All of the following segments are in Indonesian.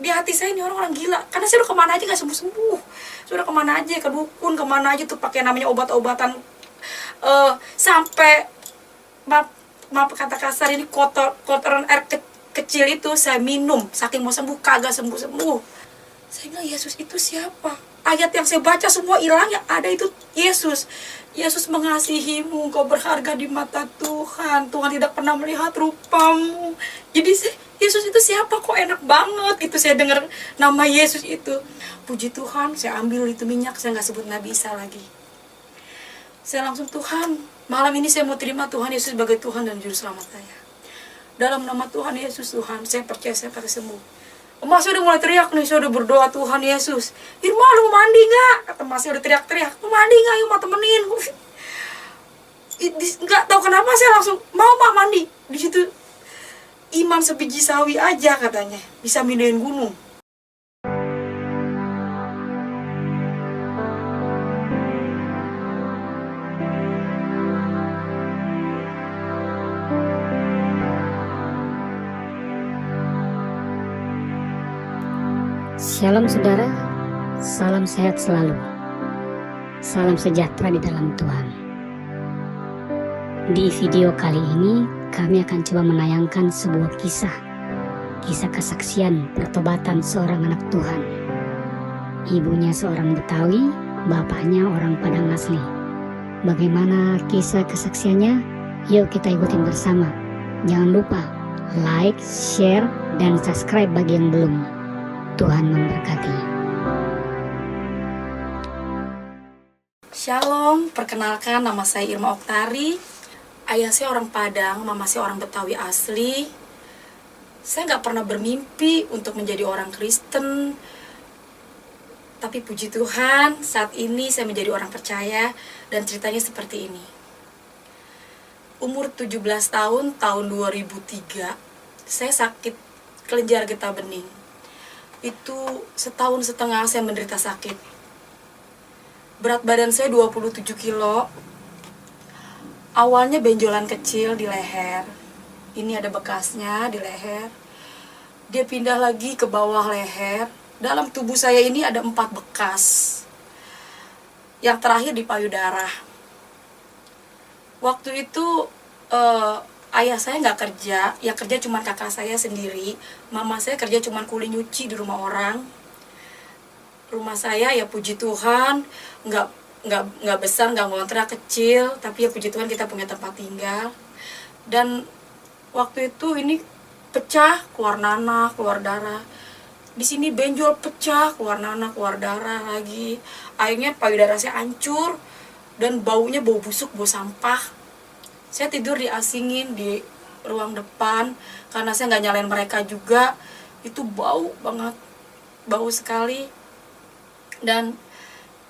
di hati saya ini orang-orang gila, karena saya udah kemana aja gak sembuh-sembuh, sudah kemana aja, ke dukun kemana aja tuh pakai namanya obat-obatan, sampai maaf kata kasar ini, kotoran air kecil itu saya minum, saking mau sembuh kagak sembuh-sembuh. Saya bilang, Yesus itu siapa? Ayat yang saya baca semua hilang, yang ada itu Yesus. Yesus mengasihimu, kau berharga di mata Tuhan. Tuhan tidak pernah melihat rupamu. Jadi Yesus itu siapa? Kok enak banget itu saya dengar nama Yesus itu. Puji Tuhan, saya ambil itu minyak, saya nggak sebut Nabi Isa lagi. Saya langsung, Tuhan, malam ini saya mau terima Tuhan Yesus sebagai Tuhan dan Juru Selamat saya. Dalam nama Tuhan Yesus, Tuhan, saya percaya saya akan sembuh. Mas udah mulai teriak nih, saya udah berdoa, Tuhan Yesus, Irma lu mau mandi gak? Kata Mas udah teriak-teriak, mau mandi gak? Yuk mau temenin. Gak tahu kenapa saya langsung mau mandi. Di situ iman sebiji sawi aja katanya bisa mindahin gunung. Shalom saudara, salam sehat selalu, salam sejahtera di dalam Tuhan. Di video kali ini kami akan coba menayangkan sebuah kisah kesaksian pertobatan seorang anak Tuhan. Ibunya seorang Betawi, bapaknya orang Padang asli. Bagaimana kisah kesaksiannya? Yuk kita ikutin bersama. Jangan lupa like, share, dan subscribe bagi yang belum. Tuhan memberkati. Shalom, perkenalkan nama saya Irma Oktari. Ayah saya orang Padang, mama saya orang Betawi asli. Saya gak pernah bermimpi untuk menjadi orang Kristen. Tapi puji Tuhan, saat ini saya menjadi orang percaya dan ceritanya seperti ini. Umur 17 tahun 2003, saya sakit kelenjar getah bening. Itu setahun setengah saya menderita sakit. Berat badan saya 27 kilo. Awalnya benjolan kecil di leher. Ini ada bekasnya di leher. Dia pindah lagi ke bawah leher. Dalam tubuh saya ini ada 4 bekas. Yang terakhir di payudara. Waktu itu ayah saya nggak kerja, yang kerja cuma kakak saya sendiri. Mama saya kerja cuma kuli nyuci di rumah orang. Rumah saya ya puji Tuhan nggak besar, nggak ngontrak, kecil, tapi ya puji Tuhan kita punya tempat tinggal. Dan waktu itu ini pecah, keluar nanah, keluar darah. Di sini benjol, pecah, keluar nanah, keluar darah lagi. Akhirnya payudara saya hancur dan baunya bau busuk, bau sampah. Saya tidur diasingin di ruang depan karena saya nggak nyalain mereka juga. Itu bau banget, bau sekali. Dan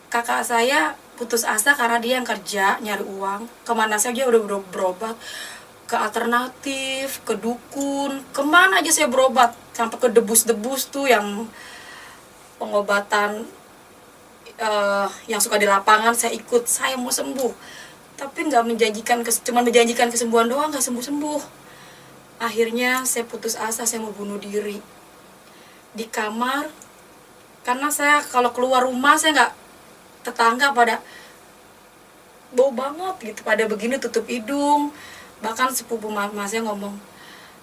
kakak saya putus asa karena dia yang kerja nyari uang. Kemana saja udah berobat, ke alternatif, ke dukun, kemana aja saya berobat, sampai ke debus-debus tuh yang pengobatan yang suka di lapangan saya ikut. Saya mau sembuh, tapi nggak cuma menjanjikan kesembuhan doang, nggak sembuh-sembuh. Akhirnya saya putus asa, saya mau bunuh diri di kamar. Karena saya kalau keluar rumah, saya nggak, tetangga pada bau banget gitu, pada begini tutup hidung. Bahkan sepupu mama saya ngomong,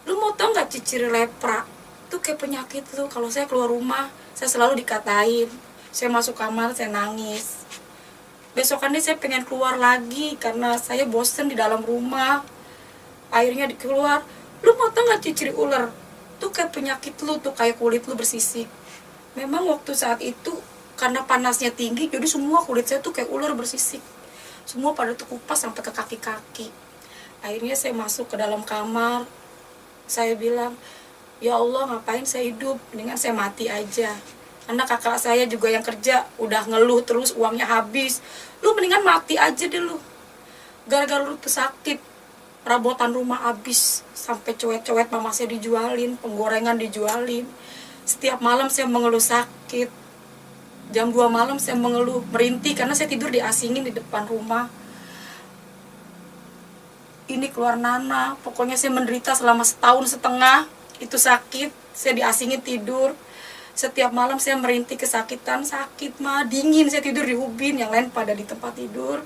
lu mau tau nggak ciri lepra tuh kayak penyakit lu. Kalau saya keluar rumah, saya selalu dikatain. Saya masuk kamar, saya nangis. Besokannya saya pengen keluar lagi karena saya bosen di dalam rumah. Akhirnya keluar, lu mau tau gak ciri ular? Tuh kayak penyakit lu, tuh kayak kulit lu bersisik. Memang waktu saat itu karena panasnya tinggi, jadi semua kulit saya tuh kayak ular bersisik. Semua pada tuh kupas sampai ke kaki-kaki. Akhirnya saya masuk ke dalam kamar. Saya bilang, ya Allah, ngapain saya hidup, mendingan saya mati aja. Karena kakak saya juga yang kerja udah ngeluh terus, uangnya habis. Lu mendingan mati aja deh lu. Gara-gara lu tuh sakit, perabotan rumah habis, sampai cowet-cowet mama saya dijualin, penggorengan dijualin. Setiap malam saya mengeluh sakit. Jam 2 malam saya mengeluh, merintih karena saya tidur diasingin di depan rumah. Ini keluar nanah, pokoknya saya menderita selama setahun setengah. Itu sakit, saya diasingin tidur. Setiap malam saya merintih kesakitan, sakit mah, dingin, saya tidur di ubin, yang lain pada di tempat tidur.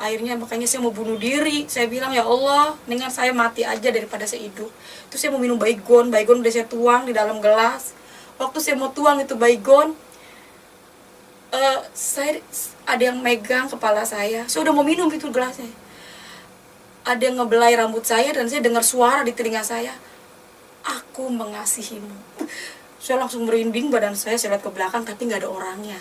Akhirnya makanya saya mau bunuh diri. Saya bilang, ya Allah, dengan saya mati aja daripada saya hidup. Terus saya mau minum baygon udah saya tuang di dalam gelas. Waktu saya mau tuang itu baygon, saya ada yang megang kepala saya. Saya udah mau minum itu gelasnya. Ada yang ngebelai rambut saya dan saya dengar suara di telinga saya, aku mengasihimu. Saya langsung merinding badan saya lihat ke belakang tapi nggak ada orangnya.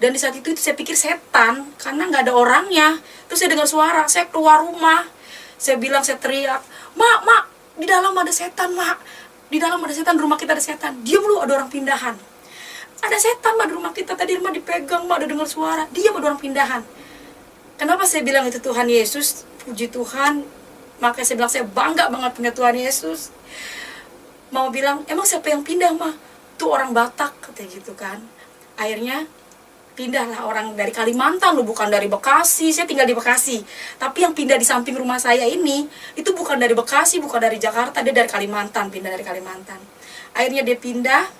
Dan di saat itu saya pikir setan karena nggak ada orangnya. Terus saya dengar suara, saya keluar rumah. Saya bilang, saya teriak, mak, di dalam ada setan, mak. Di dalam ada setan, di rumah kita ada setan. Diam lu, ada orang pindahan. Ada setan, mak, di rumah kita. Tadi rumah dipegang, mak, ada dengar suara. Diam, ada orang pindahan. Kenapa saya bilang itu Tuhan Yesus? Puji Tuhan. Makanya saya bilang saya bangga banget punya Tuhan Yesus. Mau bilang, emang siapa yang pindah, mah? Tuh orang Batak, katanya gitu kan. Akhirnya pindahlah orang dari Kalimantan, loh, bukan dari Bekasi. Saya tinggal di Bekasi. Tapi yang pindah di samping rumah saya ini, itu bukan dari Bekasi, bukan dari Jakarta, dia dari Kalimantan, pindah dari Kalimantan. Akhirnya dia pindah,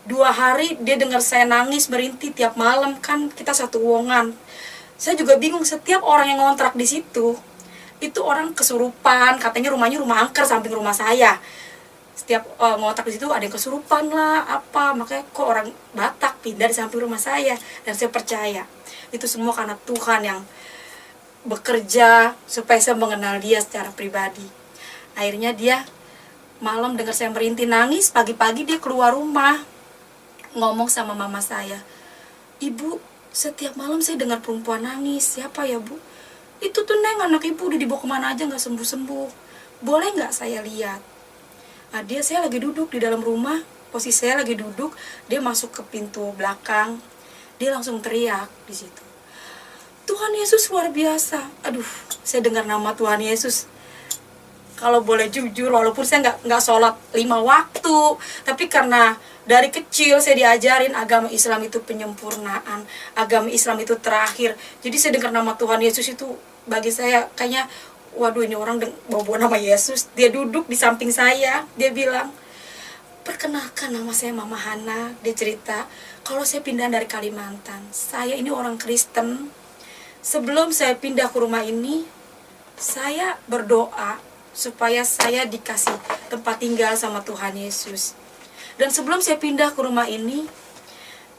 2 hari dia dengar saya nangis, merintih tiap malam, kan kita satu ruangan. Saya juga bingung, setiap orang yang ngontrak di situ, itu orang kesurupan, katanya rumahnya rumah angker samping rumah saya. Setiap ngontrak di situ ada yang kesurupan lah, apa, makanya kok orang Batak pindah di samping rumah saya. Dan saya percaya itu semua karena Tuhan yang bekerja supaya saya mengenal dia secara pribadi. Akhirnya dia malam dengar saya merintih nangis, pagi-pagi dia keluar rumah ngomong sama mama saya, ibu, setiap malam saya dengar perempuan nangis. Siapa ya, bu? Itu tuh Neng, anak ibu, udah dibawa kemana aja gak sembuh-sembuh, boleh gak saya lihat? Nah, saya lagi duduk di dalam rumah, posisi saya lagi duduk, dia masuk ke pintu belakang, dia langsung teriak di situ, Tuhan Yesus luar biasa. Aduh, saya dengar nama Tuhan Yesus, kalau boleh jujur, walaupun saya nggak sholat 5 waktu, tapi karena dari kecil saya diajarin agama Islam itu penyempurnaan, agama Islam itu terakhir. Jadi saya dengar nama Tuhan Yesus itu bagi saya kayaknya, waduh, ini orang bawa nama Yesus. Dia duduk di samping saya, dia bilang, perkenalkan nama saya Mama Hana. Dia cerita, kalau saya pindah dari Kalimantan, saya ini orang Kristen. Sebelum saya pindah ke rumah ini, saya berdoa supaya saya dikasih tempat tinggal sama Tuhan Yesus. Dan sebelum saya pindah ke rumah ini,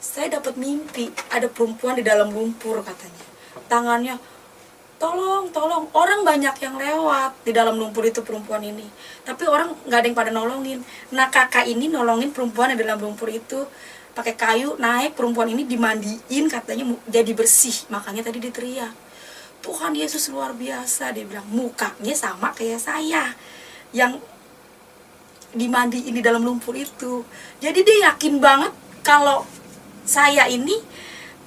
saya dapat mimpi, ada perempuan di dalam lumpur katanya. Tangannya, tolong, orang banyak yang lewat di dalam lumpur itu perempuan ini, tapi orang nggak ada yang pada nolongin. Nah, kakak ini nolongin perempuan yang di dalam lumpur itu, pakai kayu naik, perempuan ini dimandiin, katanya jadi bersih. Makanya tadi dia teriak, Tuhan Yesus luar biasa. Dia bilang, mukanya sama kayak saya yang dimandiin di dalam lumpur itu. Jadi dia yakin banget kalau saya ini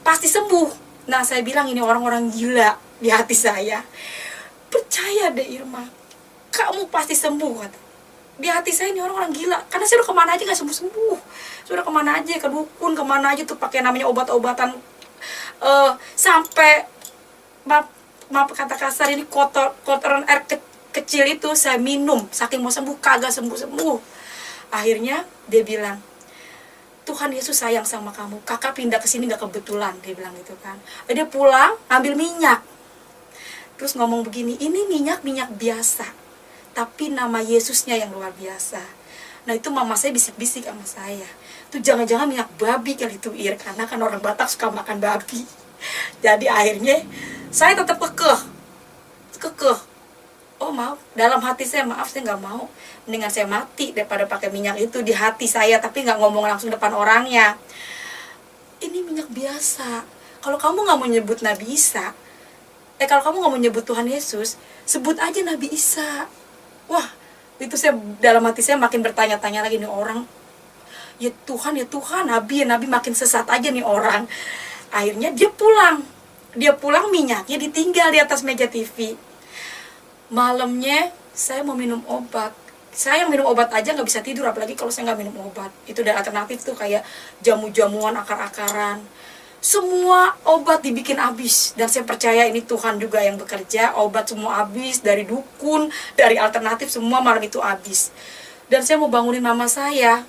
pasti sembuh. Nah, saya bilang ini orang-orang gila di hati saya. Percaya deh Irma, kamu pasti sembuh, kata. Di hati saya ini orang-orang gila, karena saya udah kemana aja gak sembuh-sembuh. Sudah kemana aja, ke dukun, kemana aja tuh pakai namanya obat-obatan, sampai maaf kata kasar, ini kotoran air kecil itu saya minum, saking mau sembuh kagak sembuh-sembuh. Akhirnya dia bilang, Tuhan Yesus sayang sama kamu, kakak pindah ke sini gak kebetulan, dia bilang gitu kan. Dia pulang ambil minyak, terus ngomong begini, ini minyak biasa, tapi nama Yesusnya yang luar biasa. Nah, itu mama saya bisik-bisik sama saya, itu jangan-jangan minyak babi kali itu, Ir, karena kan orang Batak suka makan babi. Jadi akhirnya saya tetap kekeh. Oh maaf, dalam hati saya, maaf saya nggak mau, mendingan saya mati daripada pakai minyak itu di hati saya, tapi nggak ngomong langsung depan orangnya. Ini minyak biasa. Kalau kamu nggak mau nyebut Nabi Isa, kalau kamu nggak mau nyebut Tuhan Yesus, sebut aja Nabi Isa. Wah, itu saya dalam hati saya makin bertanya-tanya lagi, nih orang, ya Tuhan, Nabi makin sesat aja nih orang. Akhirnya dia pulang minyaknya ditinggal di atas meja TV. Malamnya saya mau minum obat, saya yang minum obat aja nggak bisa tidur, apalagi kalau saya nggak minum obat. Itu ada alternatif tuh kayak jamu-jamuan, akar-akaran, semua obat dibikin habis. Dan saya percaya ini Tuhan juga yang bekerja, obat semua habis, dari dukun, dari alternatif, semua malam itu habis. Dan saya mau bangunin mama saya,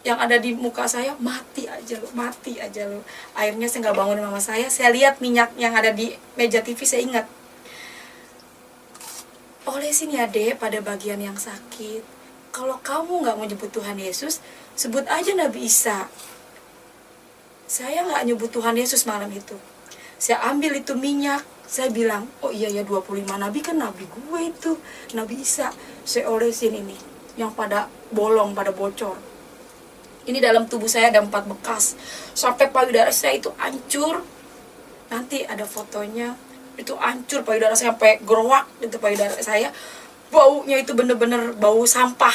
yang ada di muka saya, mati aja lu, mati aja lu. Akhirnya saya nggak bangunin mama saya lihat minyak yang ada di meja TV, saya ingat, olesin ya dek pada bagian yang sakit. Kalau kamu nggak mau nyebut Tuhan Yesus, sebut aja Nabi Isa. Saya nggak nyebut Tuhan Yesus malam itu. Saya ambil itu minyak, saya bilang, oh iya ya 25 nabi kan nabi gue itu, Nabi Isa. Saya olesin ini, yang pada bolong, pada bocor. Ini dalam tubuh saya ada 4 bekas. Sampai payudara saya itu hancur. Nanti ada fotonya. Itu hancur payudara saya sampai gerowak itu payudara saya. Baunya itu bener-bener bau sampah.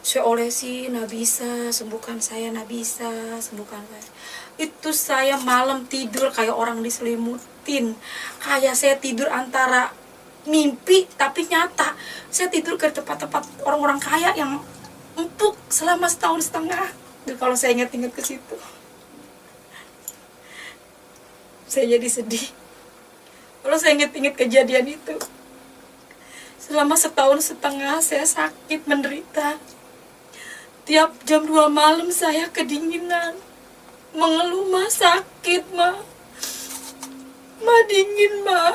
Saya olesi, Nabi Isa, sembuhkan saya, Nabi Isa, sembuhkan saya. Itu saya malam tidur kayak orang diselimutin. Kayak saya tidur antara mimpi tapi nyata. Saya tidur ke tempat-tempat orang-orang kaya yang empuk selama 1,5 tahun. Dan kalau saya ingat-ingat ke situ, saya jadi sedih. Kalau saya ingat-ingat kejadian itu, selama 1,5 tahun saya sakit, menderita. Tiap jam 2 malam saya kedinginan, mengeluh, mah sakit, mah dingin, mah.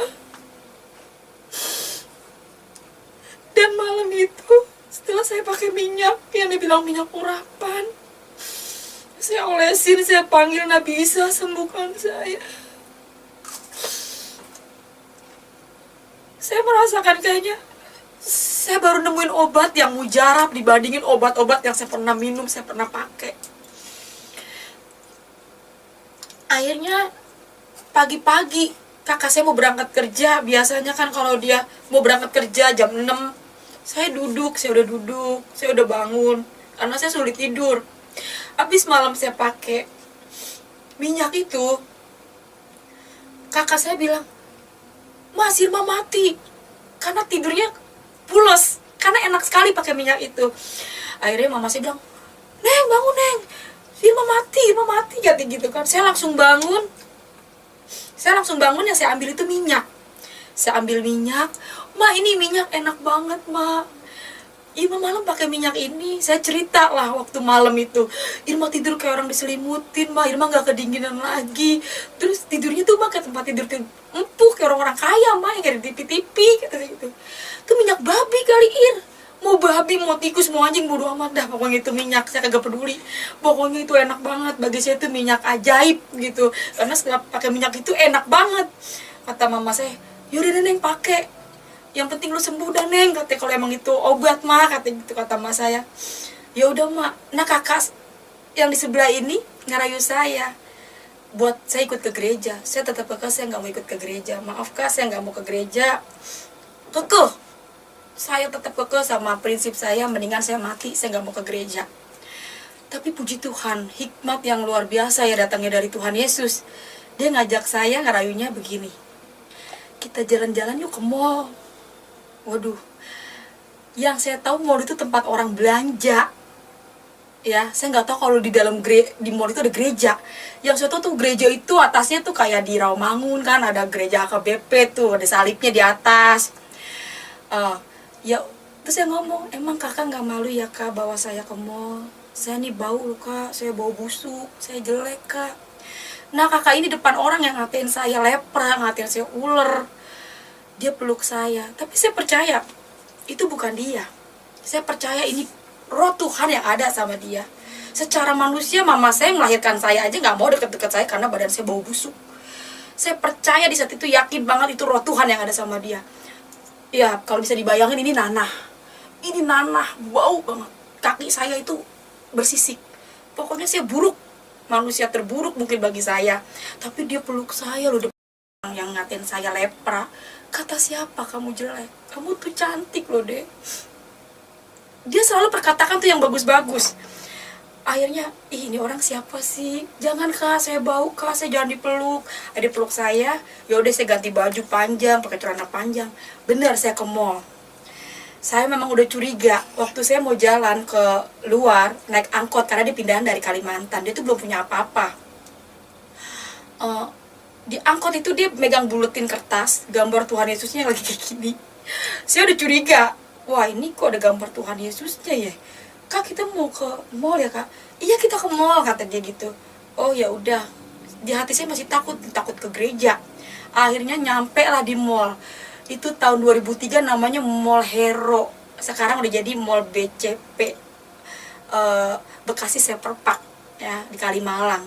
Dan malam itu, setelah saya pakai minyak yang dibilang minyak urapan, saya olesin, saya panggil Nabi Isa, sembuhkan saya. Saya merasakan kayaknya saya baru nemuin obat yang mujarab dibandingin obat-obat yang saya pernah minum, saya pernah pakai. Akhirnya pagi-pagi kakak saya mau berangkat kerja. Biasanya kan kalau dia mau berangkat kerja jam 6, saya udah duduk, saya udah bangun karena saya sulit tidur. Habis malam saya pakai minyak itu, kakak saya bilang, Mas, Irma mati karena tidurnya pules, karena enak sekali pakai minyak itu. Akhirnya mama saya bilang, Neng, bangun Neng, Irma mati, kata gitu kan. Saya langsung bangun, yang saya ambil itu minyak. Saya ambil minyak, Ma, ini minyak enak banget, Ma. Irma malam pakai minyak ini. Saya cerita lah waktu malam itu, Irma tidur kayak orang diselimutin, Ma. Irma gak kedinginan lagi. Terus tidurnya tuh Ma kayak tempat tidur empuk kayak orang-orang kaya, Ma, yang kayak di TV-TV kata gitu. Itu minyak babi kali, Ir. Mau babi, mau tikus, mau anjing, bodo amat dah. Pokoknya itu minyak, saya kagak peduli. Pokoknya itu enak banget. Bagi saya itu minyak ajaib gitu. Karena setelah pakai minyak itu enak banget. Kata mama saya, yaudah Neng pakai. Yang penting lu sembuh dah Neng, katanya, kalau emang itu obat, Ma, kata gitu, kata Ma saya. Ya udah, Ma. Nah, kakak yang di sebelah ini ngerayu saya buat saya ikut ke gereja. Saya tetap kekeh, saya nggak mau ikut ke gereja. Maaf Kak, saya nggak mau ke gereja. Kekeh, saya tetap kekeh sama prinsip saya, mendingan saya mati, saya nggak mau ke gereja. Tapi puji Tuhan, hikmat yang luar biasa ya datangnya dari Tuhan Yesus. Dia ngajak saya, ngerayunya begini, kita jalan-jalan yuk ke mall. Waduh, yang saya tahu mall itu tempat orang belanja. Ya, saya nggak tahu kalau di dalam di mall itu ada gereja. Yang saya tahu tuh gereja itu atasnya tuh kayak di Rawamangun kan, ada gereja AKBP tuh, ada salibnya di atas. Ya, terus saya ngomong, emang kakak nggak malu ya Kak bawa saya ke mall? Saya nih bau loh Kak, saya bau busuk, saya jelek Kak. Nah, kakak ini depan orang yang ngatain saya lepra, ngatain saya ular. Dia peluk saya, tapi saya percaya itu bukan dia. Saya percaya ini roh Tuhan yang ada sama dia. Secara manusia, mama saya melahirkan saya aja nggak mau deket-deket saya karena badan saya bau busuk. Saya percaya di saat itu, yakin banget itu roh Tuhan yang ada sama dia. Ya, kalau bisa dibayangin ini nanah. Ini nanah, bau banget. Kaki saya itu bersisik. Pokoknya saya buruk. Manusia terburuk mungkin bagi saya. Tapi dia peluk saya loh, yang ngatain saya lepra. Kata siapa kamu jelek? Kamu tuh cantik loh deh. Dia selalu perkatakan tuh yang bagus-bagus. Akhirnya, ini orang siapa sih? Jangan Kak, saya bau Kak, saya jangan dipeluk. Dia peluk saya, ya udah saya ganti baju panjang, pakai celana panjang. Bener, saya ke mall. Saya memang udah curiga, waktu saya mau jalan ke luar, naik angkot, karena dia pindahan dari Kalimantan. Dia tuh belum punya apa-apa. Di angkot itu dia megang buletin kertas, gambar Tuhan Yesusnya yang lagi kayak gini. Saya udah curiga, wah ini kok ada gambar Tuhan Yesusnya ya? Kak, kita mau ke mall ya Kak? Iya, kita ke mall, kata dia gitu. Oh ya udah. Di hati saya masih takut ke gereja. Akhirnya nyampe lah di mall. Itu tahun 2003, namanya Mall Hero. Sekarang udah jadi Mall BCP, Bekasi Seperpak ya, di Kalimalang.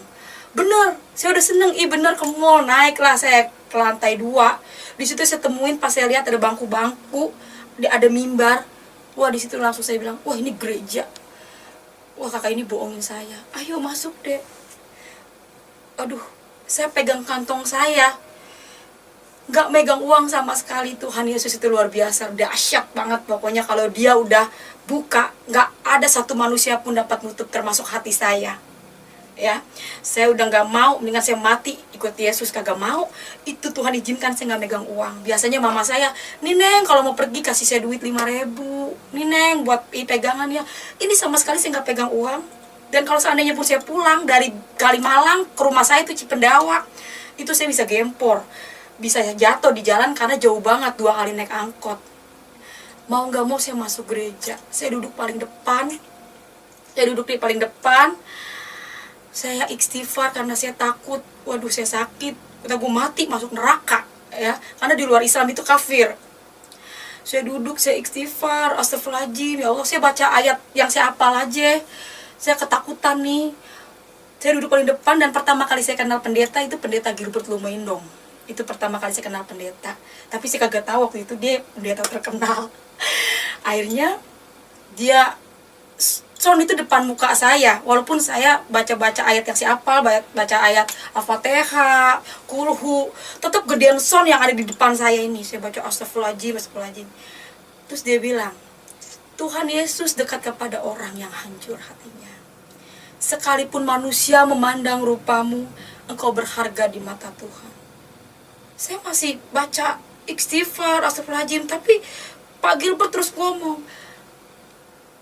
Bener, saya udah seneng, bener ke mall. Naiklah saya ke lantai 2. Di situ saya temuin, pas saya lihat ada bangku-bangku, ada mimbar. Wah, di situ langsung saya bilang, wah ini gereja. Wah, kakak ini bohongin saya. Ayo masuk deh. Aduh, saya pegang kantong saya, nggak megang uang sama sekali. Tuhan Yesus itu luar biasa, dahsyat banget. Pokoknya kalau dia udah buka, nggak ada satu manusia pun dapat nutup, termasuk hati saya. Ya, saya udah nggak mau, mendingan saya mati ikut Yesus, kagak mau. Itu Tuhan izinkan saya nggak megang uang. Biasanya mama saya, nih Neng kalau mau pergi kasih saya duit 5.000, nih Neng buat pegangan ya. Ini sama sekali saya nggak pegang uang. Dan kalau seandainya pun saya pulang dari Kalimalang ke rumah saya itu Cipendawa, itu saya bisa gempor, bisa jatuh di jalan karena jauh banget, 2 kali naik angkot. Mau nggak mau saya masuk gereja. Saya duduk paling depan. Saya duduk di paling depan. Saya istighfar karena saya takut. Waduh, saya sakit. Kita gue mati masuk neraka ya. Karena di luar Islam itu kafir. Saya duduk, saya istighfar, astagfirullahaladzim, ya Allah, saya baca ayat yang saya hafal aja. Saya ketakutan nih. Saya duduk paling depan, dan pertama kali saya kenal pendeta itu pendeta Gilbert Lumaindong. Itu pertama kali saya kenal pendeta. Tapi saya kagak tahu waktu itu dia pendeta terkenal. Akhirnya dia sound itu depan muka saya, walaupun saya baca-baca ayat yang saya hafal, baca ayat Al-Fatihah, Kulhu, tetap gedean sound yang ada di depan saya ini. Saya baca astagfirullahaladzim, astagfirullahaladzim. Terus dia bilang, Tuhan Yesus dekat kepada orang yang hancur hatinya. Sekalipun manusia memandang rupamu, engkau berharga di mata Tuhan. Saya masih baca istighfar, astagfirullahaladzim, tapi Pak Gilbert terus ngomong,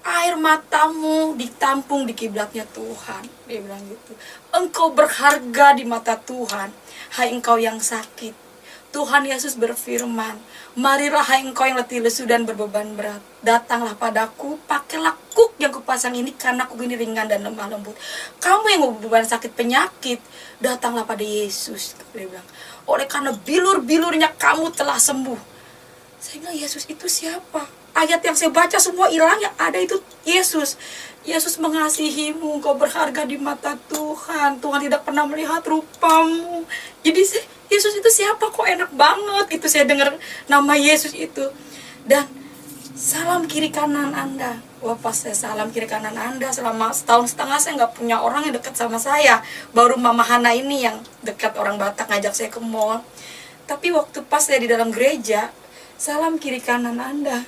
air matamu ditampung di kiblatnya Tuhan. Dia bilang gitu. Engkau berharga di mata Tuhan. Hai engkau yang sakit. Tuhan Yesus berfirman, marilah hai engkau yang letih lesu dan berbeban berat, datanglah padaku, pakailah kuk yang kupasang ini, karena kuk ini ringan dan lemah lembut. Kamu yang beban sakit penyakit, datanglah pada Yesus. Dia bilang, oleh karena bilur-bilurnya kamu telah sembuh. Saya bilang, Yesus itu siapa? Ayat yang saya baca semua hilang, yang ada itu Yesus. Yesus mengasihimu, engkau berharga di mata Tuhan. Tuhan tidak pernah melihat rupamu. Jadi Yesus itu siapa? Kok enak banget itu saya dengar nama Yesus itu. Dan salam kiri kanan Anda. Wah, pas saya salam kiri kanan Anda, selama setahun setengah saya nggak punya orang yang dekat sama saya. Baru Mama Hana ini yang dekat, orang Batak, ngajak saya ke mall. Tapi waktu pas saya di dalam gereja, salam kiri kanan Anda,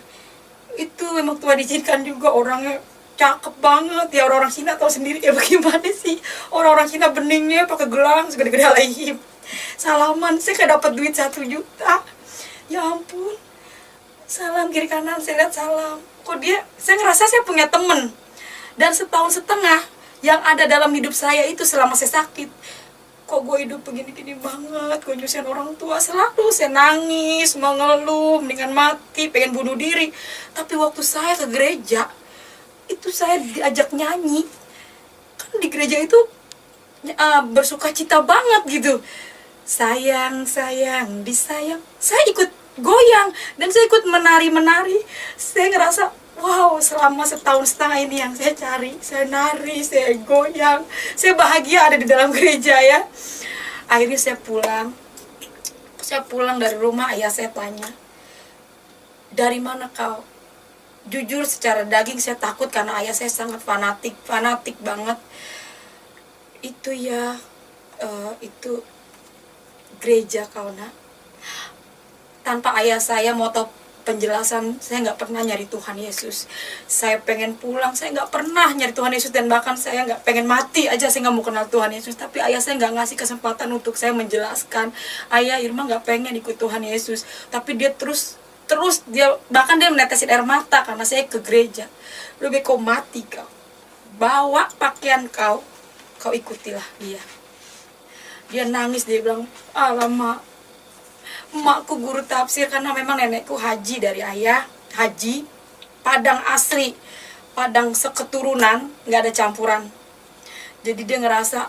itu memang Tuhan izinkan juga orangnya cakep banget ya. Orang-orang Cina tahu sendiri ya bagaimana sih, orang-orang Cina beningnya pakai gelang segede-gede alaihim. Salaman, saya kayak dapat duit 1 juta. Ya ampun, salam kiri kanan, saya lihat salam. Kok dia, saya ngerasa saya punya temen. Dan setahun setengah yang ada dalam hidup saya itu selama saya sakit, kok gue hidup begini-gini banget, gue nyusahin orang tua, selalu saya nangis, mau ngeluh, mendingan mati, pengen bunuh diri. Tapi waktu saya ke gereja, itu saya diajak nyanyi. Kan di gereja itu bersuka cita banget gitu. Sayang, sayang, disayang. Saya ikut goyang, dan saya ikut menari-menari. Saya ngerasa, wow, selama setahun setengah ini yang saya cari, saya nari, saya goyang, saya bahagia ada di dalam gereja ya. Akhirnya saya pulang dari rumah, ayah saya tanya, dari mana kau? Jujur secara daging saya takut karena ayah saya sangat fanatik banget. Itu ya, itu gereja kau nak. Tanpa ayah saya mau tahu penjelasan, saya nggak pernah nyari Tuhan Yesus. Saya pengen pulang, saya nggak pernah nyari Tuhan Yesus, dan bahkan saya nggak pengen mati aja, saya nggak mau kenal Tuhan Yesus. Tapi ayah saya nggak ngasih kesempatan untuk saya menjelaskan, ayah, Irma nggak pengen ikut Tuhan Yesus. Tapi dia terus dia bahkan dia menetesin air mata karena saya ke gereja. Lebih kau mati kau, bawa pakaian kau ikutilah dia. Dia nangis, dia bilang, alamak, emakku guru tafsir, karena memang nenekku haji dari ayah, haji Padang asli. padang seketurunan, nggak ada campuran. Jadi dia ngerasa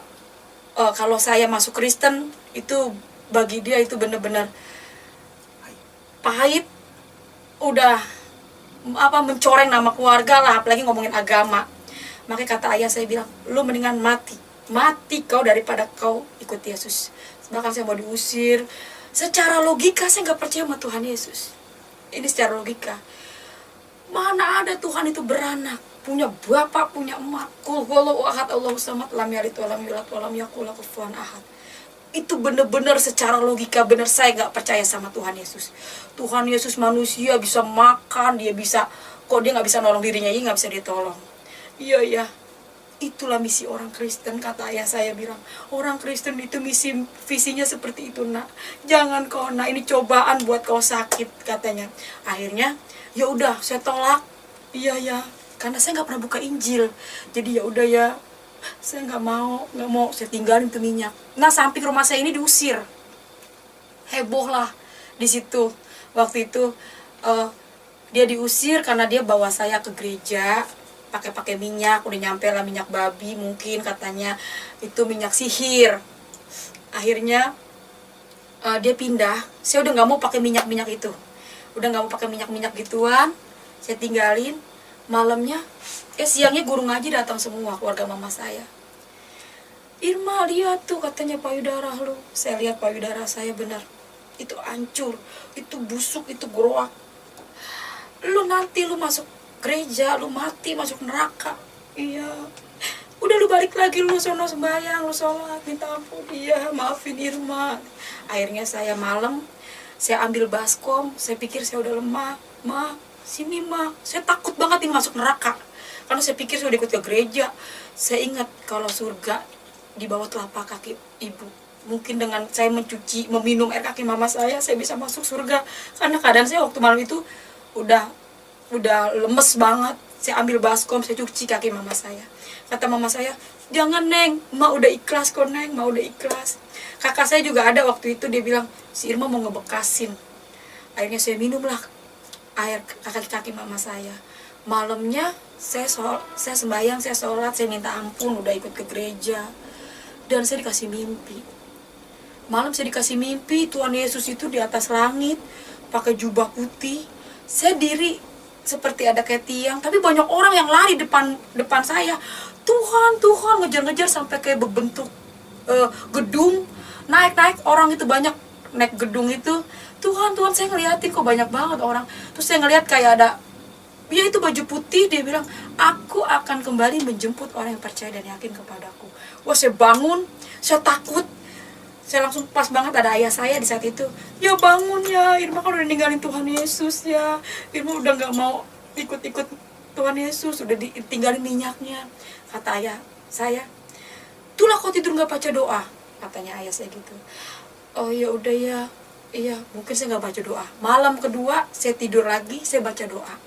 kalau saya masuk Kristen itu bagi dia itu benar-benar pahit, udah mencoreng nama keluarga lah, apalagi ngomongin agama. Makanya kata ayah saya bilang, lu mendingan mati kau daripada kau ikut Yesus. Bahkan saya mau diusir. Secara logika saya nggak percaya sama Tuhan Yesus. Ini secara logika. Mana ada Tuhan itu beranak, punya bapak, punya emak. Qul huwallahu ahad, Allahu samad, lam yalid walam yulad walam yakul lahu kufuwan ahad. Itu benar-benar secara logika benar saya nggak percaya sama Tuhan Yesus. Tuhan Yesus manusia, bisa makan, dia bisa, kok dia nggak bisa nolong dirinya, nggak bisa ditolong. Iya, itulah misi orang Kristen, kata ayah saya bilang. Orang Kristen itu visinya seperti itu, nak. Jangan kau, nak, ini cobaan buat kau sakit, katanya. Akhirnya ya udah saya tolak. Iya, karena saya nggak pernah buka Injil. Jadi ya udah ya, saya nggak mau, saya tinggalin tuh minyak. Nah, samping rumah saya ini diusir. Heboh lah di situ. Waktu itu dia diusir karena dia bawa saya ke gereja pakai minyak, udah nyampe lah minyak babi, mungkin katanya itu minyak sihir. Akhirnya dia pindah. Saya udah nggak mau pakai minyak itu, udah nggak mau pakai minyak gituan. Saya tinggalin. Malamnya siangnya guru ngaji datang semua, keluarga mama saya. Irma, lihat tuh, katanya payudara lu. Saya lihat payudara saya, benar itu hancur, itu busuk, itu groak. Lu nanti lu masuk gereja, lu mati, masuk neraka. Iya. Udah lu balik lagi, lu sono sembahyang, lu sholat, minta ampun. Iya, maafin Irma. Akhirnya saya malam, saya ambil baskom. Saya pikir saya udah lemah. Ma, sini ma, saya takut banget ini masuk neraka. Karena saya pikir saya udah ikut ke gereja. Saya ingat kalau surga di bawah telapak kaki ibu. Mungkin dengan saya meminum air kaki mama saya bisa masuk surga. Karena keadaan saya waktu malam itu udah lemes banget. Saya ambil baskom, saya cuci kaki mama saya. Kata mama saya, jangan Neng, Ma udah ikhlas kok Neng, Ma udah ikhlas. Kakak saya juga ada waktu itu, dia bilang, si Irma mau ngebekasin. Akhirnya saya minumlah air kaki mama saya. Malamnya saya sembahyang, saya sholat, saya minta ampun, udah ikut ke gereja. Dan saya dikasih mimpi. Malam saya dikasih mimpi, Tuhan Yesus itu di atas langit, pakai jubah putih. Saya diri seperti ada kayak tiang, tapi banyak orang yang lari depan saya. Tuhan, ngejar-ngejar sampai kayak berbentuk gedung. Naik orang itu banyak naik gedung itu. Tuhan, saya ngeliatin kok banyak banget orang. Terus saya ngeliat kayak ada, ya itu baju putih, dia bilang, aku akan kembali menjemput orang yang percaya dan yakin kepadaku. Wah, saya bangun, saya takut. Saya langsung, pas banget ada ayah saya di saat itu. Ya bangun ya, Irma kan udah ninggalin Tuhan Yesus ya. Irma udah gak mau ikut-ikut Tuhan Yesus, udah ditinggalin minyaknya. Kata ayah saya, itulah kau tidur gak baca doa, katanya ayah saya gitu. Oh ya udah ya, iya mungkin saya gak baca doa. Malam kedua saya tidur lagi, saya baca doa.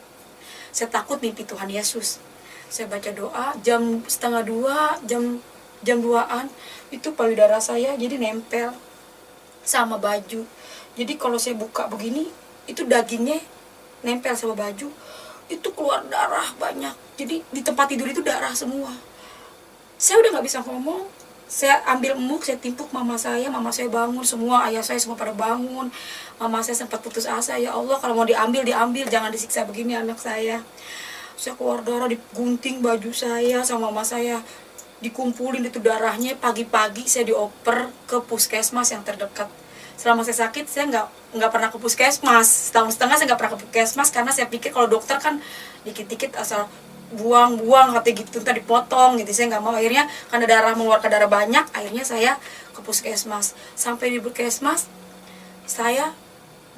Saya takut mimpi Tuhan Yesus. Saya baca doa, jam 1:30, jam 2-an, itu payudara saya jadi nempel sama baju. Jadi kalau saya buka begini, itu dagingnya nempel sama baju, itu keluar darah banyak. Jadi di tempat tidur itu darah semua. Saya udah gak bisa ngomong. Saya ambil emuk, saya timpuk mama saya bangun semua, ayah saya semua pada bangun. Mama saya sempat putus asa, ya Allah kalau mau diambil, jangan disiksa begini anak saya. Saya keluar darah, digunting baju saya sama mama saya, dikumpulin itu darahnya. Pagi-pagi saya dioper ke puskesmas yang terdekat. Selama saya sakit, saya nggak pernah ke puskesmas. Setahun setengah saya nggak pernah ke puskesmas, karena saya pikir kalau dokter kan dikit-dikit asal buang katanya gitu, ntar dipotong gitu. Saya nggak mau. Akhirnya karena mengeluarkan darah banyak, akhirnya saya ke puskesmas. Sampai di puskesmas, saya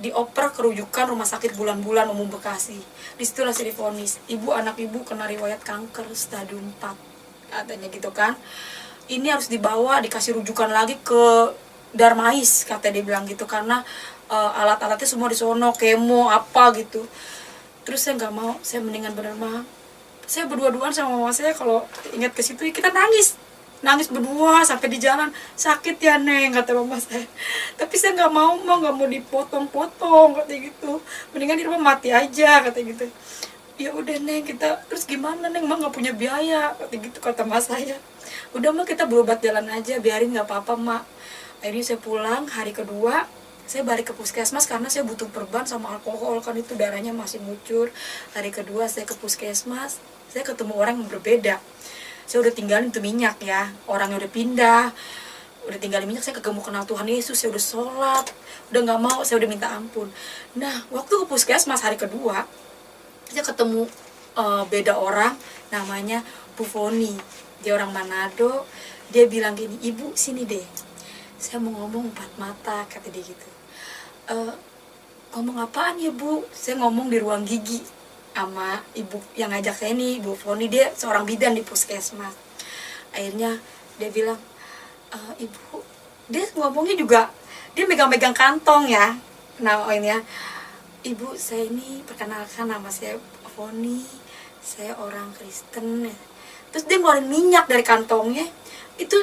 dioper kerujukan Rumah Sakit Bulan-Bulan Umum Bekasi. Disitulah saya divonis, anak ibu kena riwayat kanker stadium 4. Katanya gitu kan, ini harus dibawa, dikasih rujukan lagi ke Darmais, katanya dia bilang gitu, karena alat-alatnya semua di sono, kemo apa gitu. Terus saya nggak mau, saya mendingan bener mah. Saya berdua-duaan sama mama saya, kalau ingat ke situ kita nangis berdua sampai di jalan. Sakit ya Neng, kata mama saya. Tapi saya nggak mau dipotong-potong, katanya gitu. Mendingan Irma mati aja, katanya gitu. Ya udah Neng, kita terus gimana Neng, mak nggak punya biaya gitu kata mas saya. Udah mak, kita berobat jalan aja, biarin, nggak apa-apa mak. Akhirnya saya pulang hari kedua, saya balik ke puskesmas karena saya butuh perban sama alkohol, kan itu darahnya masih ngucur. Hari kedua saya ke puskesmas, saya ketemu orang yang berbeda. Saya udah tinggalin tuh minyak ya, orangnya udah pindah, udah tinggalin minyak. Saya kagak mau kenal Tuhan Yesus, saya udah sholat, udah nggak mau, saya udah minta ampun. Nah waktu ke puskesmas hari kedua, saya ketemu beda orang, namanya Bu Foni, dia orang Manado. Dia bilang gini, ibu sini deh, saya mau ngomong empat mata, kata dia gitu. Ngomong apaan ya bu? Saya ngomong di ruang gigi sama ibu yang ngajak saya nih, Bu Foni, dia seorang bidan di puskesmas. Akhirnya dia bilang, ibu, dia ngomongnya juga, dia megang-megang kantong ya. Nah ini ya, ibu, saya ini perkenalkan, nama saya Foni, saya orang Kristen. Terus dia ngeluarin minyak dari kantongnya. Itu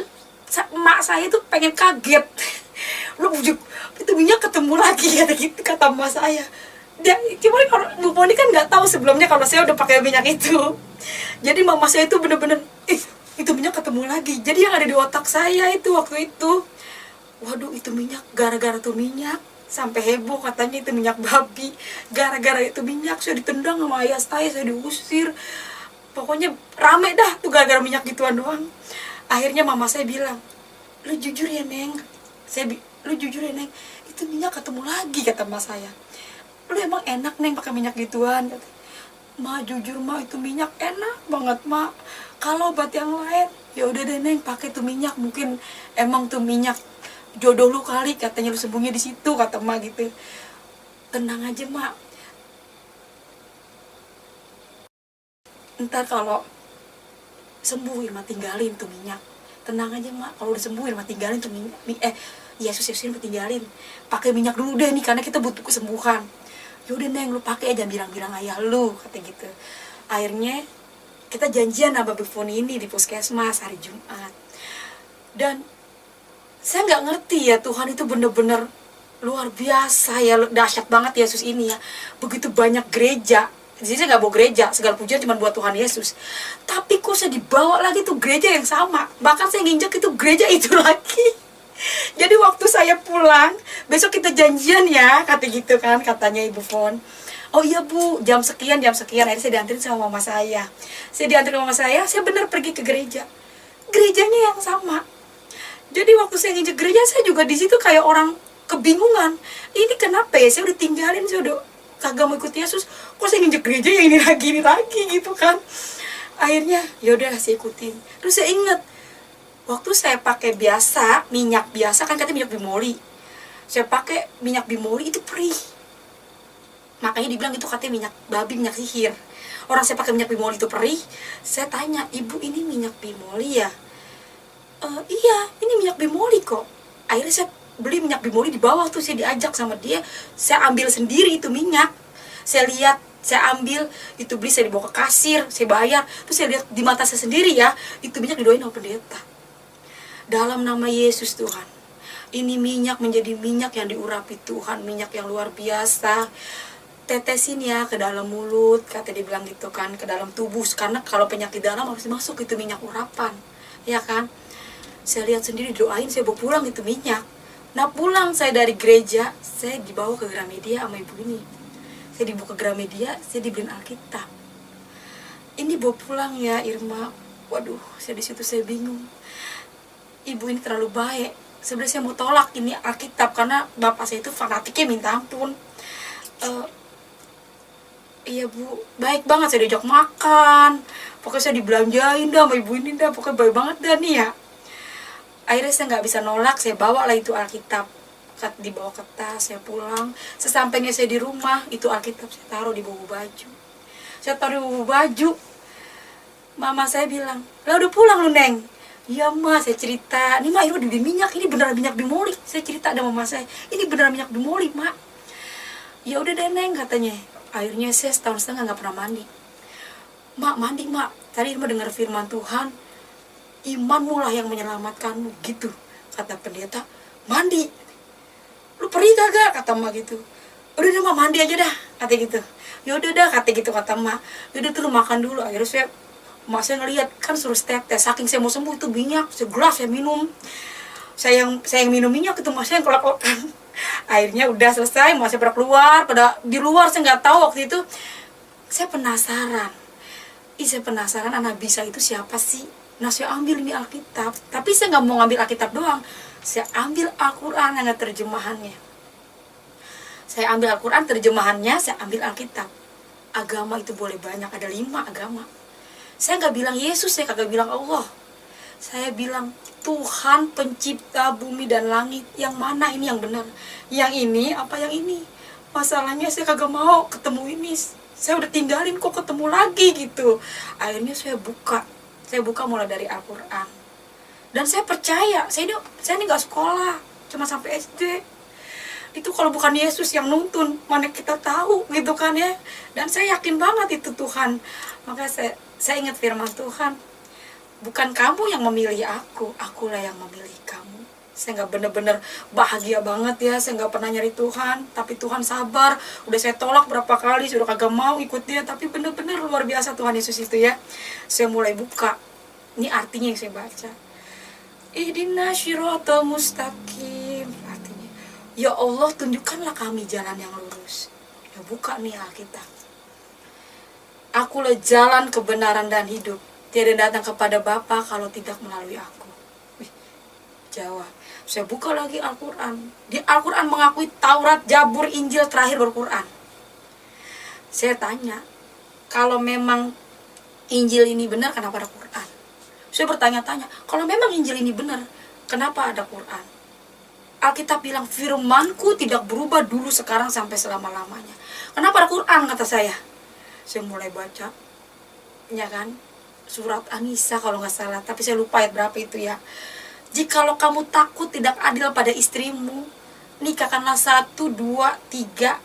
emak saya tuh pengen kaget. Lu bujuk, itu minyak ketemu lagi, kata gitu, kata emak saya. Dia, cuman Bu Foni kan nggak tahu sebelumnya kalau saya udah pakai minyak itu. Jadi mama saya itu bener-bener, itu minyak ketemu lagi. Jadi yang ada di otak saya itu waktu itu, waduh itu minyak, gara-gara tuh minyak sampai heboh katanya itu minyak babi. Gara-gara itu minyak saya ditendang sama ayah saya diusir. Pokoknya rame dah tuh gara-gara minyak gituan doang. Akhirnya mama saya bilang, lu jujur ya Neng, lu jujur ya Neng, itu minyak ketemu lagi, kata mas saya. Lu emang enak Neng pakai minyak gituan? Ma jujur ma, itu minyak enak banget ma. Kalau obat yang lain ya udah deh Neng, pakai tuh minyak, mungkin emang tuh minyak jodoh lu kali, katanya lu sembunyi di situ, kata emak gitu. Tenang aja mak, ntar kalau sembuh Irma tinggalin tuh minyak. Tenang aja mak, kalau udah sembuh Irma tinggalin tuh minyak. Yesus Irma tinggalin, pakai minyak dulu deh nih karena kita butuh kesembuhan. Yaudah Neng, lu pakai aja, bilang-bilang ayah lu, kata gitu. Akhirnya kita janjian sama Bu Foni ini di puskesmas hari Jumat. Dan saya nggak ngerti ya, Tuhan itu bener-bener luar biasa ya, dahsyat banget Yesus ini ya. Begitu banyak gereja, jadi saya nggak bawa gereja, segala pujian cuma buat Tuhan Yesus. Tapi kok saya dibawa lagi tuh gereja yang sama, bahkan saya nginjak itu gereja itu lagi. Jadi waktu saya pulang, besok kita janjian ya, kata gitu kan, katanya Ibu Fon. Oh iya bu, jam sekian, akhirnya saya dianterin sama mama saya. Saya dianterin sama mama saya benar pergi ke gereja. Gerejanya yang sama. Jadi waktu saya nginjek gereja, saya juga di situ kayak orang kebingungan. Ini kenapa ya? Saya udah tinggalin, saya udah kagak mau ikut Yesus. Kok saya nginjek gereja yang ini lagi gitu kan? Akhirnya yaudah saya ikutin. Terus saya ingat, waktu saya pakai biasa, minyak biasa kan katanya minyak bimoli. Saya pakai minyak bimoli itu perih. Makanya dibilang itu katanya minyak babi, minyak sihir. Orang saya pakai minyak bimoli itu perih. Saya tanya, ibu ini minyak bimoli ya? Iya, ini minyak bimoli kok. Akhirnya saya beli minyak bimoli di bawah tuh, saya diajak sama dia. Saya ambil sendiri itu minyak. Saya lihat, saya ambil, itu beli, saya dibawa ke kasir, saya bayar. Terus saya lihat di mata saya sendiri ya, itu minyak didoain sama pendeta. Dalam nama Yesus Tuhan, ini minyak menjadi minyak yang diurapi Tuhan, minyak yang luar biasa. Tetesin ya ke dalam mulut, kata dia bilang gitu kan, ke dalam tubuh. Karena kalau penyakit dalam harus masuk itu minyak urapan, ya kan. Saya lihat sendiri, doain, saya bawa pulang itu minyak. Nah pulang saya dari gereja, saya dibawa ke Gramedia sama ibu ini. Saya dibawa ke Gramedia, saya dibeliin Alkitab. Ini bawa pulang ya Irma. Waduh, saya di situ saya bingung. Ibu ini terlalu baik. Sebenarnya saya mau tolak ini Alkitab karena bapak saya itu fanatiknya minta ampun. Iya bu, baik banget, saya diajak makan. Pokoknya saya dibelanjain dah sama ibu ini dah. Pokoknya baik banget dah nih ya. Akhirnya saya nggak bisa nolak, saya bawa lah itu Alkitab, dibawa ke tas, saya pulang. Sesampainya saya di rumah, itu Alkitab saya taruh di bawah baju. Saya taruh di bawah baju. Mama saya bilang, lah udah pulang lu Neng? Iya ma, saya cerita, ini ma, ini di minyak, ini beneran minyak bimoli. Saya cerita sama mama saya, ini beneran minyak bimoli mak. Ya udah deh Neng, katanya. Akhirnya saya setahun setengah nggak pernah mandi. Mak, mandi mak. Tadi Irma dengar firman Tuhan, imanmu lah yang menyelamatkanmu, gitu kata pendeta. Mandi, lu pergi kagak, kata emak gitu. Udah deh mak, mandi aja dah. kata gitu. Yaudah dah, kata gitu kata emak. Yaudah tuh lu makan dulu. Akhirnya emak saya ngeliat, kan suruh step test. Saking saya mau sembuh itu minyak segelas saya minum. Saya yang minum minyak itu, emak saya yang kelak-kelakan. Akhirnya udah selesai, emak saya pada keluar, pada di luar. Saya nggak tahu waktu itu. Saya penasaran. Saya penasaran anak bisa itu siapa sih. Nah saya ambil ini Alkitab. Tapi saya nggak mau ngambil Alkitab doang. Saya ambil Al-Quran yang terjemahannya. Saya ambil Al-Quran terjemahannya, saya ambil Alkitab. Agama itu boleh banyak, ada 5 agama. Saya nggak bilang Yesus, saya kagak bilang Allah. Saya bilang Tuhan pencipta bumi dan langit. Yang mana ini yang benar? Yang ini apa yang ini? Masalahnya saya kagak mau ketemu ini. Saya udah tinggalin kok ketemu lagi gitu. Akhirnya saya buka mulai dari Al-Quran. Dan saya percaya, saya ini nggak sekolah, cuma sampai SD. Itu kalau bukan Yesus yang nuntun, mana kita tahu gitu kan ya. Dan saya yakin banget itu Tuhan. Maka saya ingat firman Tuhan, bukan kamu yang memilih akulah yang memilih kamu. Saya nggak bener-bener bahagia banget ya, saya nggak pernah nyari Tuhan, tapi Tuhan sabar. Udah saya tolak berapa kali, sudah kagak mau ikut dia, tapi bener-bener luar biasa Tuhan Yesus itu ya. Saya mulai buka, ini artinya yang saya baca. Ihdinas siratal mustaqim. Artinya, ya Allah tunjukkanlah kami jalan yang lurus. Ya buka nih Alkitab. Akulah jalan kebenaran dan hidup. Tiada datang kepada Bapa kalau tidak melalui aku. Jawab. Saya buka lagi Al-Quran. Di Al-Quran mengakui Taurat, Zabur, Injil, terakhir Al-Quran. Saya tanya, kalau memang Injil ini benar, kenapa ada Quran? Saya bertanya-tanya, kalau memang Injil ini benar, kenapa ada Quran? Alkitab bilang, firmanku tidak berubah dulu, sekarang, sampai selama-lamanya. Kenapa ada Quran, kata saya? Saya mulai baca, ya kan, surat An-Nisa kalau nggak salah, tapi saya lupa ayat berapa itu ya. Jikalau kamu takut tidak adil pada istrimu, nikahkanlah 1, 2, 3,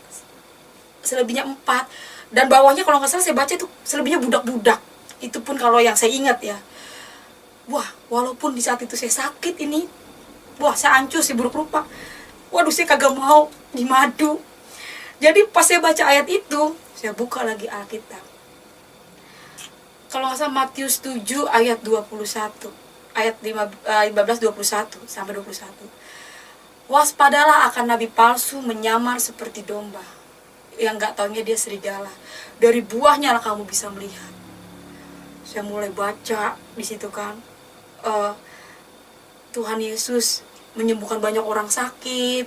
selebihnya 4. Dan bawahnya kalau nggak salah saya baca itu selebihnya budak-budak. Itu pun kalau yang saya ingat ya. Wah, walaupun di saat itu saya sakit ini, wah saya ancur, saya buruk rupa. Waduh, saya kagak mau dimadu. Jadi pas saya baca ayat itu, saya buka lagi Alkitab. Kalau nggak salah Matius 7 ayat 21. Ayat 15, 21 sampai 21. Waspadalah akan nabi palsu menyamar seperti domba. Yang nggak taunya dia serigala. Dari buahnya lah kamu bisa melihat. Saya mulai baca di situ kan. Tuhan Yesus menyembuhkan banyak orang sakit.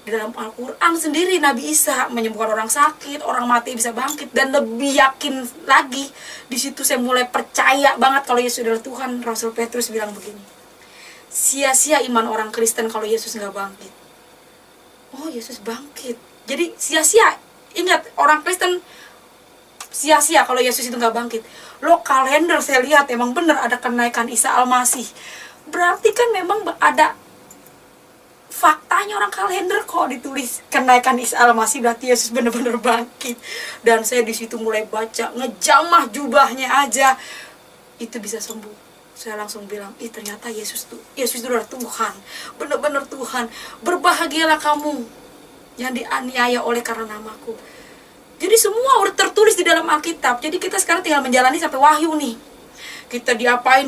Di dalam Al-Quran sendiri Nabi Isa menyembuhkan orang sakit, orang mati bisa bangkit. Dan lebih yakin lagi, di situ saya mulai percaya banget kalau Yesus adalah Tuhan. Rasul Petrus bilang begini, sia-sia iman orang Kristen kalau Yesus nggak bangkit. Oh, Yesus bangkit. Jadi sia-sia. Ingat, orang Kristen sia-sia kalau Yesus itu nggak bangkit. Lo kalender saya lihat emang bener ada kenaikan Isa Al-Masih. Berarti kan memang ada faktanya, orang kalender kok ditulis kenaikan Isa Al-Masih, berarti Yesus benar-benar bangkit. Dan saya di situ mulai baca, ngejamah jubahnya aja itu bisa sembuh. Saya langsung bilang, ternyata Yesus itu adalah Tuhan, benar-benar Tuhan. Berbahagialah kamu yang dianiaya oleh karena namaku. Jadi semua udah tertulis di dalam Alkitab. Jadi kita sekarang tinggal menjalani sampai Wahyu nih. Kita diapain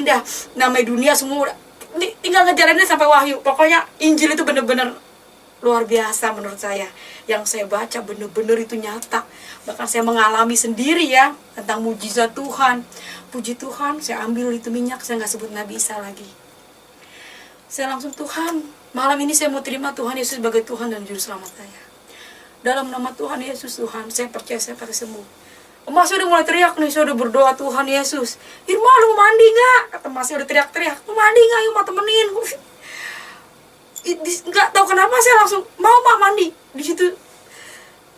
dah, namanya dunia semua tinggal ngejalanin sampai Wahyu. Pokoknya Injil itu bener-bener luar biasa menurut saya. Yang saya baca bener-bener itu nyata. Bahkan saya mengalami sendiri ya tentang mujizat Tuhan. Puji Tuhan, saya ambil itu minyak, saya nggak sebut Nabi Isa lagi. Saya langsung, Tuhan, malam ini saya mau terima Tuhan Yesus sebagai Tuhan dan Juru Selamat saya. Dalam nama Tuhan Yesus, Tuhan, saya percaya saya pasti sembuh. Mas udah mulai teriak nih, saya udah berdoa, Tuhan Yesus, Irma lu mau mandi gak? Kata Mas udah teriak-teriak, mau mandi gak? Yuk mau temenin. Gak tahu kenapa saya langsung mau mandi. Di situ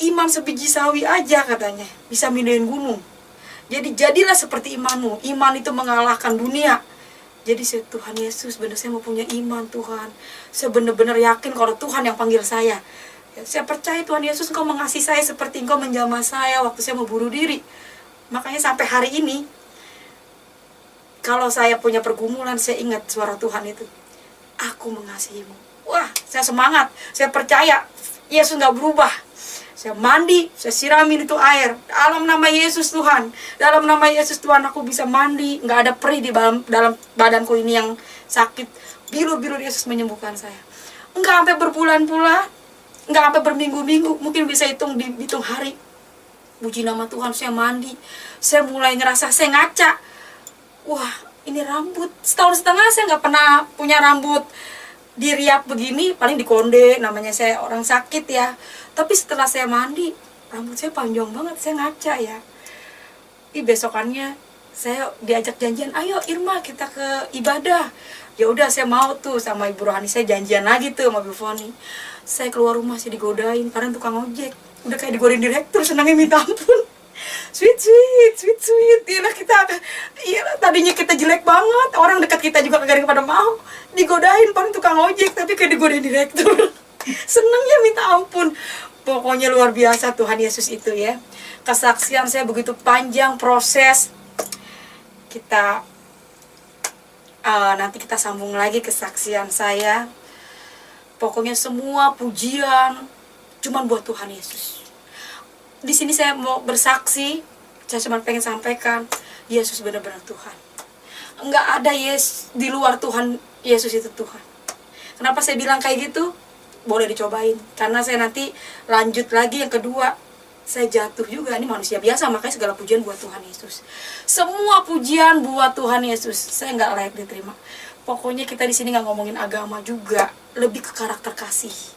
iman sebiji sawi aja katanya bisa mindahin gunung. Jadi jadilah seperti imanmu. Iman itu mengalahkan dunia. Jadi saya, Tuhan Yesus, benar saya mau punya iman Tuhan. Saya benar-benar yakin kalau Tuhan yang panggil saya. Saya percaya Tuhan Yesus, Engkau mengasihi saya seperti Engkau menjamah saya waktu saya mau bunuh diri. Makanya sampai hari ini, kalau saya punya pergumulan, saya ingat suara Tuhan itu. Aku mengasihimu. Wah, saya semangat. Saya percaya Yesus gak berubah. Saya mandi, saya siramin itu air. Dalam nama Yesus Tuhan. Dalam nama Yesus Tuhan aku bisa mandi. Nggak ada perih di dalam badanku ini yang sakit. Bilur-bilur Yesus menyembuhkan saya. Nggak sampai berbulan-bulan. Nggak sampai berminggu-minggu. Mungkin bisa dihitung hari. Puji nama Tuhan, saya mandi. Saya mulai ngerasa, saya ngaca. Wah, ini rambut. Setahun setengah saya nggak pernah punya rambut diriap begini, paling dikonde, namanya saya orang sakit ya. Tapi setelah saya mandi, rambut saya panjang banget, saya ngaca ya. Besokannya saya diajak janjian, ayo Irma kita ke ibadah. Ya udah saya mau tuh sama Ibu Rohani, saya janjian lagi tuh sama Bu Foni. Saya keluar rumah saya digodain, karena tukang ojek. Udah kayak digodain direktur, senangnya minta ampun. Sweet, iyalah tadinya kita jelek banget, orang dekat kita juga kagak pada mau, digodain paling tukang ojek, tapi kayak digodain direktur. Senangnya minta ampun. Pokoknya luar biasa Tuhan Yesus itu ya. Kesaksian saya begitu panjang proses. Kita nanti kita sambung lagi kesaksian saya. Pokoknya semua pujian cuman buat Tuhan Yesus. Di sini saya mau bersaksi, saya cuma pengen sampaikan, Yesus benar-benar Tuhan. Enggak ada di luar Tuhan, Yesus itu Tuhan. Kenapa saya bilang kayak gitu? Boleh dicobain. Karena saya nanti lanjut lagi yang kedua, saya jatuh juga, ini manusia biasa, makanya segala pujian buat Tuhan Yesus. Semua pujian buat Tuhan Yesus, saya nggak layak diterima. Pokoknya kita di sini nggak ngomongin agama juga, lebih ke karakter kasih.